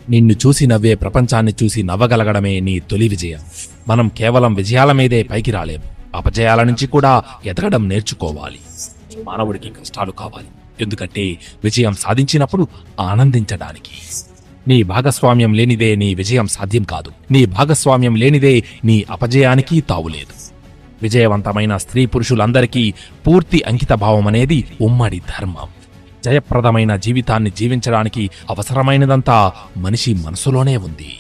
నిన్ను చూసి నవ్వే ప్రపంచాన్ని చూసి నవ్వగలగడమే నీ తొలి విజయం. మనం కేవలం విజయాల మీదే పైకి రాలేము, అపజయాల నుంచి కూడా ఎదగడం నేర్చుకోవాలి. మానవుడికి కష్టాలు కావాలి, ఎందుకంటే విజయం సాధించినప్పుడు ఆనందించడానికి. నీ భాగస్వామ్యం లేనిదే నీ విజయం సాధ్యం కాదు. నీ భాగస్వామ్యం లేనిదే నీ అపజయానికి తావులేదు. విజయవంతమైన స్త్రీ పురుషులందరికీ పూర్తి అంకితభావం అనేది ఉమ్మడి ధర్మం. జయప్రదమైన జీవితాన్ని జీవించడానికి అవసరమైనదంతా మనిషి మనసులోనే ఉంది.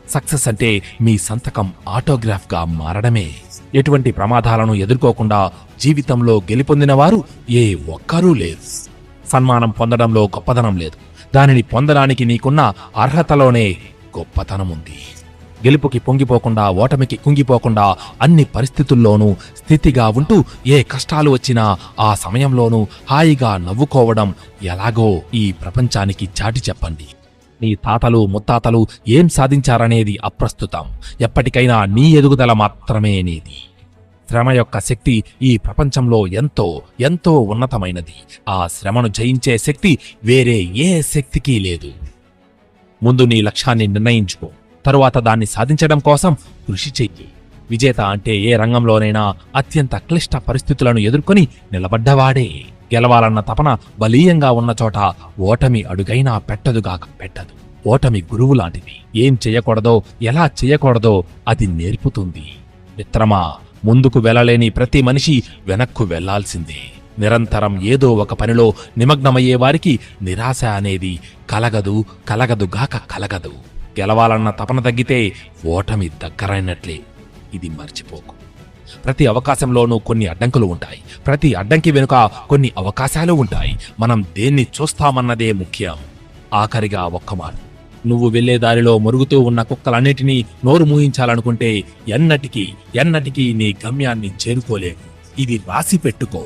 సక్సెస్ అంటే మీ సంతకం ఆటోగ్రాఫ్గా మారడమే. ఎటువంటి ప్రమాదాలను ఎదుర్కోకుండా జీవితంలో గెలుపొందిన వారు ఏ ఒక్కరూ లేరు. సన్మానం పొందడంలో గొప్పతనం లేదు, దానిని పొందడానికి నీకున్న అర్హతలోనే గొప్పతనం ఉంది. గెలుపుకి పొంగిపోకుండా, ఓటమికి కుంగిపోకుండా అన్ని పరిస్థితుల్లోనూ స్థితిగా ఉంటూ ఏ కష్టాలు వచ్చినా ఆ సమయంలోనూ హాయిగా నవ్వుకోవడం ఎలాగో ఈ ప్రపంచానికి చాటి చెప్పండి. నీ తాతలు ముత్తాతలు ఏం సాధించారనేది అప్రస్తుతం. ఎప్పటికైనా నీ ఎదుగుదల మాత్రమే నీది. శ్రమ యొక్క శక్తి ఈ ప్రపంచంలో ఎంతో ఎంతో ఉన్నతమైనది. ఆ శ్రమను జయించే శక్తి వేరే ఏ శక్తికి లేదు. ముందు నీ లక్ష్యాన్ని నిర్ణయించుకో, తరువాత దాన్ని సాధించడం కోసం కృషి చెయ్యి. విజేత అంటే ఏ రంగంలోనైనా అత్యంత క్లిష్ట పరిస్థితులను ఎదుర్కొని నిలబడ్డవాడే. గెలవాలన్న తపన బలీయంగా ఉన్న చోట ఓటమి అడుగైనా పెట్టదుగాక పెట్టదు. ఓటమి గురువు లాంటిది. ఏం చెయ్యకూడదో, ఎలా చెయ్యకూడదో అది నేర్పుతుంది. మిత్రమా, ముందుకు వెళ్ళలేని ప్రతి మనిషి వెనక్కు వెళ్లాల్సిందే. నిరంతరం ఏదో ఒక పనిలో నిమగ్నమయ్యే వారికి నిరాశ అనేది కలగదుగాక కలగదు. గెలవాలన్న తపన తగ్గితే ఓటమి దగ్గరైనట్లే. ఇది మర్చిపోకు. ప్రతి అవకాశంలోనూ కొన్ని అడ్డంకులు ఉంటాయి. ప్రతి అడ్డంకి వెనుక కొన్ని అవకాశాలు ఉంటాయి. మనం దేన్ని చూస్తామన్నదే ముఖ్యం. ఆఖరిగా ఒక్క మాట, నువ్వు వెళ్లే దారిలో మురుగుతూ ఉన్న కుక్కలన్నిటినీ నోరు మూయించాలనుకుంటే ఎన్నటికీ నీ గమ్యాన్ని చేరుకోలేవు. ఇది రాసి పెట్టుకో.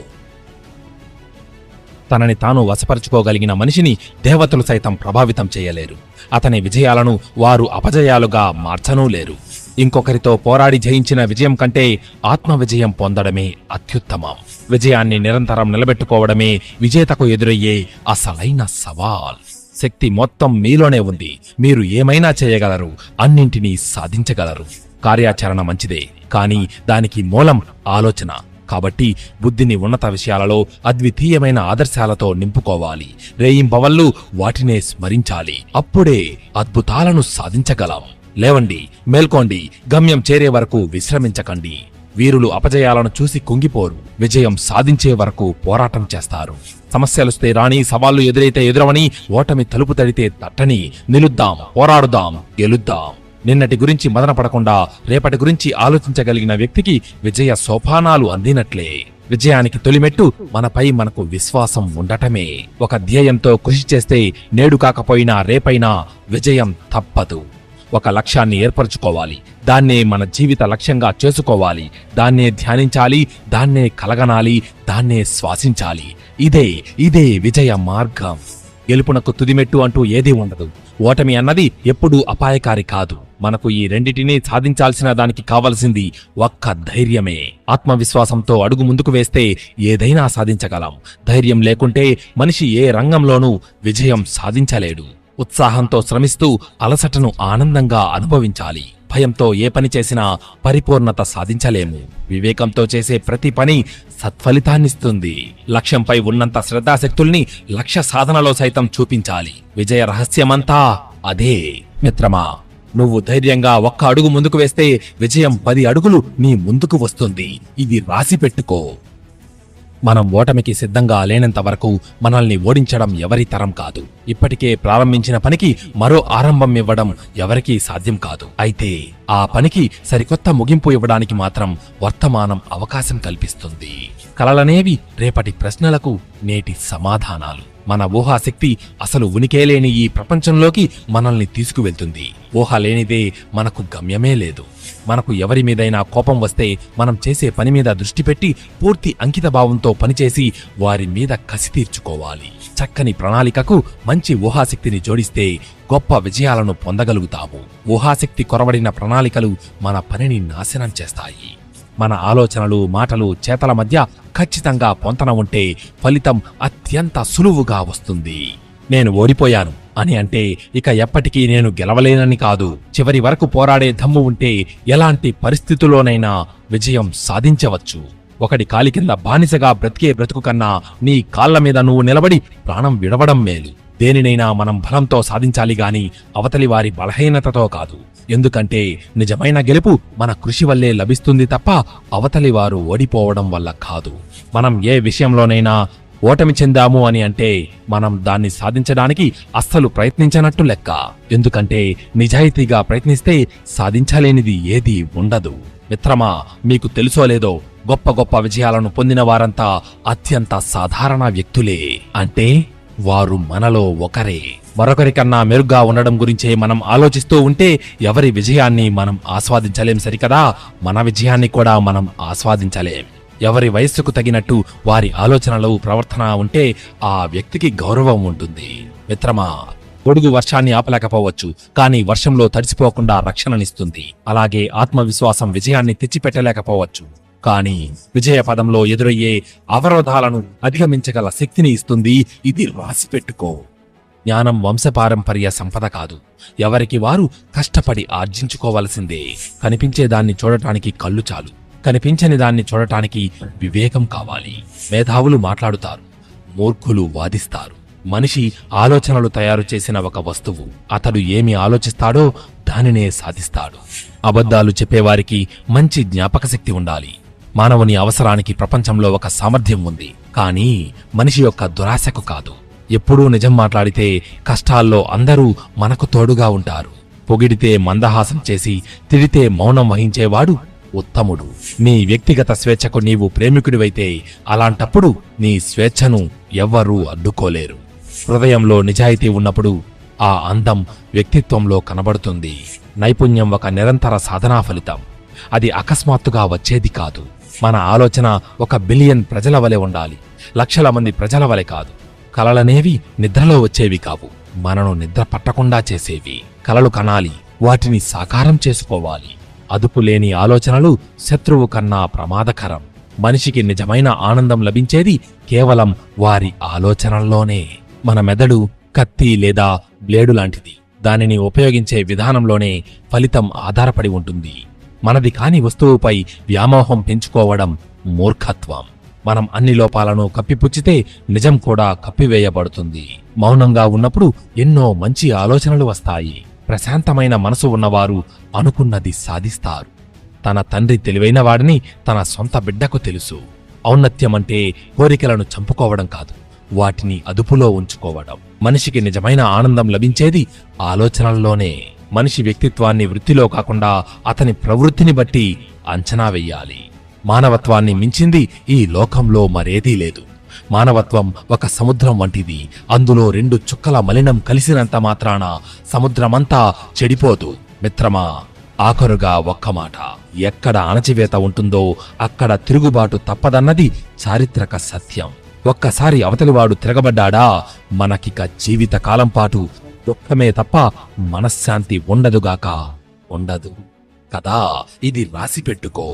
తనని తాను వశపరుచుకోగలిగిన మనిషిని దేవతలు సైతం ప్రభావితం చేయలేరు. అతని విజయాలను వారు అపజయాలుగా మార్చనూ లేరు. ఇంకొకరితో పోరాడి జయించిన విజయం కంటే ఆత్మ విజయం పొందడమే అత్యుత్తమం. విజయాన్ని నిరంతరం నిలబెట్టుకోవడమే విజేతకు ఎదురయ్యే అసలైన సవాల్. శక్తి మొత్తం మీలోనే ఉంది. మీరు ఏమైనా చేయగలరు, అన్నింటినీ సాధించగలరు. కార్యాచరణ మంచిదే, కానీ దానికి మూలం ఆలోచన. కాబట్టి బుద్ధిని ఉన్నత విషయాలలో అద్వితీయమైన ఆదర్శాలతో నింపుకోవాలి. రేయింబవళ్ళు వాటినే స్మరించాలి. అప్పుడే అద్భుతాలను సాధించగలం. లేవండి, మేల్కోండి, గమ్యం చేరే వరకు విశ్రమించకండి. వీరులు అపజయాలను చూసి కుంగిపోరు, విజయం సాధించే వరకు పోరాటం చేస్తారు. సమస్యలుస్తే రాని, సవాళ్లు ఎదురైతే ఎదురవని, ఓటమి తలుపు తడితే తట్టని. నిలుద్దాం, పోరాడుదాం, గెలుద్దాం. నిన్నటి గురించి మదనపడకుండా రేపటి గురించి ఆలోచించగలిగిన వ్యక్తికి విజయ సోపానాలు అందినట్లే. విజయానికి తొలిమెట్టు మనపై మనకు విశ్వాసం ఉండటమే. ఒక ధ్యేయంతో కృషి చేస్తే నేడు కాకపోయినా రేపైనా విజయం తప్పదు. ఒక లక్ష్యాన్ని ఏర్పరచుకోవాలి, దాన్నే మన జీవిత లక్ష్యంగా చేసుకోవాలి. దాన్నే ధ్యానించాలి, దాన్నే కలగనాలి, దాన్నే శ్వాసించాలి. ఇదే విజయ మార్గం. గెలుపునకు తుదిమెట్టు అంటూ ఏదీ ఉండదు. ఓటమి అన్నది ఎప్పుడూ అపాయకారి కాదు. మనకు ఈ రెండిటినీ సాధించాల్సిన దానికి కావలసింది ఒక్క ధైర్యమే. ఆత్మవిశ్వాసంతో అడుగు ముందుకు వేస్తే ఏదైనా సాధించగలం. ధైర్యం లేకుంటే మనిషి ఏ రంగంలోనూ విజయం సాధించలేడు. ఉత్సాహంతో శ్రమిస్తూ అలసటను ఆనందంగా అనుభవించాలి. భయంతో ఏ పని చేసినా పరిపూర్ణత సాధించలేము. వివేకంతో చేసే ప్రతి పని సత్ఫలితాన్నిస్తుంది. లక్ష్యంపై ఉన్నంత శ్రద్ధాశక్తుల్ని లక్ష్య సాధనలో సైతం చూపించాలి. విజయ రహస్యమంతా అదే. మిత్రమా, నువ్వు ధైర్యంగా ఒక్క అడుగు ముందుకు వేస్తే విజయం 10 అడుగులు నీ ముందుకు వస్తుంది. ఇది రాసి పెట్టుకో. మనం ఓటమికి సిద్ధంగా లేనంత వరకు మనల్ని ఓడించడం ఎవరి తరం కాదు. ఇప్పటికే ప్రారంభించిన పనికి మరో ఆరంభం ఇవ్వడం ఎవరికీ సాధ్యం కాదు. అయితే ఆ పనికి సరికొత్త ముగింపు ఇవ్వడానికి మాత్రం వర్తమానం అవకాశం కల్పిస్తుంది. కలలనేవి రేపటి ప్రశ్నలకు నేటి సమాధానాలు. మన ఊహాశక్తి అసలు ఉనికేలేని ఈ ప్రపంచంలోకి మనల్ని తీసుకువెళ్తుంది. ఊహ లేనిదే మనకు గమ్యమే లేదు. మనకు ఎవరి మీదైనా కోపం వస్తే మనం చేసే పని మీద దృష్టి పెట్టి పూర్తి అంకిత భావంతో పనిచేసి వారి మీద కసి తీర్చుకోవాలి. చక్కని ప్రణాళికకు మంచి ఊహాశక్తిని జోడిస్తే గొప్ప విజయాలను పొందగలుగుతాము. ఊహాశక్తి కొరవడిన ప్రణాళికలు మన పనిని నాశనం చేస్తాయి. మన ఆలోచనలు, మాటలు, చేతల మధ్య ఖచ్చితంగా పొంతన ఉంటే ఫలితం అత్యంత సులువుగా వస్తుంది. నేను ఓడిపోయాను, అని అంటే ఇక ఎప్పటికీ నేను గెలవలేనని కాదు. చివరి వరకు పోరాడే దమ్ము ఉంటే ఎలాంటి పరిస్థితుల్లోనైనా విజయం సాధించవచ్చు. ఒకడి కాలి కింద బానిసగా బ్రతికే బ్రతుకు కన్నా నీ కాళ్ల మీద నువ్వు నిలబడి ప్రాణం విడవడం మేలు. దేనినైనా మనం బలంతో సాధించాలి గాని అవతలి వారి బలహీనతతో కాదు. ఎందుకంటే నిజమైన గెలుపు మన కృషి వల్లే లభిస్తుంది తప్ప అవతలి వారు ఓడిపోవడం వల్ల కాదు. మనం ఏ విషయంలోనైనా ఓటమి చెందాము అని అంటే మనం దాన్ని సాధించడానికి అస్సలు ప్రయత్నించనట్టు లెక్క. ఎందుకంటే నిజాయితీగా ప్రయత్నిస్తే సాధించలేనిది ఏదీ ఉండదు. మిత్రమా, మీకు తెలుసో లేదో, గొప్ప గొప్ప విజయాలను పొందిన వారంతా అత్యంత సాధారణ వ్యక్తులే. అంటే వారు మనలో ఒకరే. మరొకరికన్నా మెరుగ్గా ఉండడం గురించే మనం ఆలోచిస్తూ ఉంటే ఎవరి విజయాన్ని మనం ఆస్వాదించలేం సరికదా, మన విజయాన్ని కూడా మనం ఆస్వాదించలేం. ఎవరి వయస్సుకు తగినట్టు వారి ఆలోచనలు ప్రవర్తన ఉంటే ఆ వ్యక్తికి గౌరవం ఉంటుంది. మిత్రమా, గొడుగు వర్షాన్ని ఆపలేకపోవచ్చు, కానీ వర్షంలో తడిసిపోకుండా రక్షణనిస్తుంది. అలాగే ఆత్మవిశ్వాసం విజయాన్ని తెచ్చిపెట్టలేకపోవచ్చు, కానీ విజయ పదంలో ఎదురయ్యే అవరోధాలను అధిగమించగల శక్తిని ఇస్తుంది. ఇది రాసిపెట్టుకో. జ్ఞానం వంశపారంపర్య సంపద కాదు, ఎవరికి వారు కష్టపడి ఆర్జించుకోవలసిందే. కనిపించే దాన్ని చూడటానికి కళ్ళు చాలు, కనిపించని దాన్ని చూడటానికి వివేకం కావాలి. మేధావులు మాట్లాడుతారు, మూర్ఖులు వాదిస్తారు. మనిషి ఆలోచనలు తయారు చేసిన ఒక వస్తువు. అతడు ఏమి ఆలోచిస్తాడో దానినే సాధిస్తాడు. అబద్ధాలు చెప్పేవారికి మంచి జ్ఞాపకశక్తి ఉండాలి. మానవుని అవసరానికి ప్రపంచంలో ఒక సామర్థ్యం ఉంది, కానీ మనిషి యొక్క దురాశకు కాదు. ఎప్పుడూ నిజం మాట్లాడితే కష్టాల్లో అందరూ మనకు తోడుగా ఉంటారు. పొగిడితే మందహాసం చేసి తిడితే మౌనం వహించేవాడు ఉత్తముడు. నీ వ్యక్తిగత స్వేచ్ఛకు నీవు ప్రేమికుడివైతే అలాంటప్పుడు నీ స్వేచ్ఛను ఎవ్వరూ అడ్డుకోలేరు. హృదయంలో నిజాయితీ ఉన్నప్పుడు ఆ అందం వ్యక్తిత్వంలో కనబడుతుంది. నైపుణ్యం ఒక నిరంతర సాధనా ఫలితం, అది అకస్మాత్తుగా వచ్చేది కాదు. మన ఆలోచన 1 బిలియన్ ప్రజల వలె ఉండాలి, లక్షల మంది ప్రజల వలె కాదు. కలలనేవి నిద్రలో వచ్చేవి కావు, మనను నిద్ర పట్టకుండా చేసేవి. కలలు కనాలి, వాటిని సాకారం చేసుకోవాలి. అదుపులేని ఆలోచనలు శత్రువు కన్నా ప్రమాదకరం. మనిషికి నిజమైన ఆనందం లభించేది కేవలం వారి ఆలోచనల్లోనే. మన మెదడు కత్తి లేదా బ్లేడు లాంటిది. దానిని ఉపయోగించే విధానంలోనే ఫలితం ఆధారపడి ఉంటుంది. మనది కాని వస్తువుపై వ్యామోహం పెంచుకోవడం మూర్ఖత్వం. మనం అన్ని లోపాలను కప్పిపుచ్చితే నిజం కూడా కప్పివేయబడుతుంది. మౌనంగా ఉన్నప్పుడు ఎన్నో మంచి ఆలోచనలు వస్తాయి. ప్రశాంతమైన మనసు ఉన్నవారు అనుకున్నది సాధిస్తారు. తన తండ్రి తెలివైన వాడిని తన సొంత బిడ్డకు తెలుసు. ఔన్నత్యమంటే కోరికలను చంపుకోవడం కాదు, వాటిని అదుపులో ఉంచుకోవడం. మనిషికి నిజమైన ఆనందం లభించేది ఆలోచనల్లోనే. మనిషి వ్యక్తిత్వాన్ని వృత్తిలో కాకుండా అతని ప్రవృత్తిని బట్టి అంచనా వెయ్యాలి. మానవత్వాన్ని మించింది ఈ లోకంలో మరేదీ లేదు. మానవత్వం ఒక సముద్రం వంటిది. అందులో 2 చుక్కల మలినం కలిసినంత మాత్రాన సముద్రమంతా చెడిపోదు. మిత్రమా, ఆఖరుగా ఒక్క మాట, ఎక్కడ అణచివేత ఉంటుందో అక్కడ తిరుగుబాటు తప్పదన్నది చారిత్రక సత్యం. ఒక్కసారి అవతలివాడు తిరగబడ్డాడా మనకిక జీవితకాలం పాటు దుఃఖమే తప్ప మనశ్శాంతి ఉండదుగాక ఉండదు కదా. ఇది రాసిపెట్టుకో.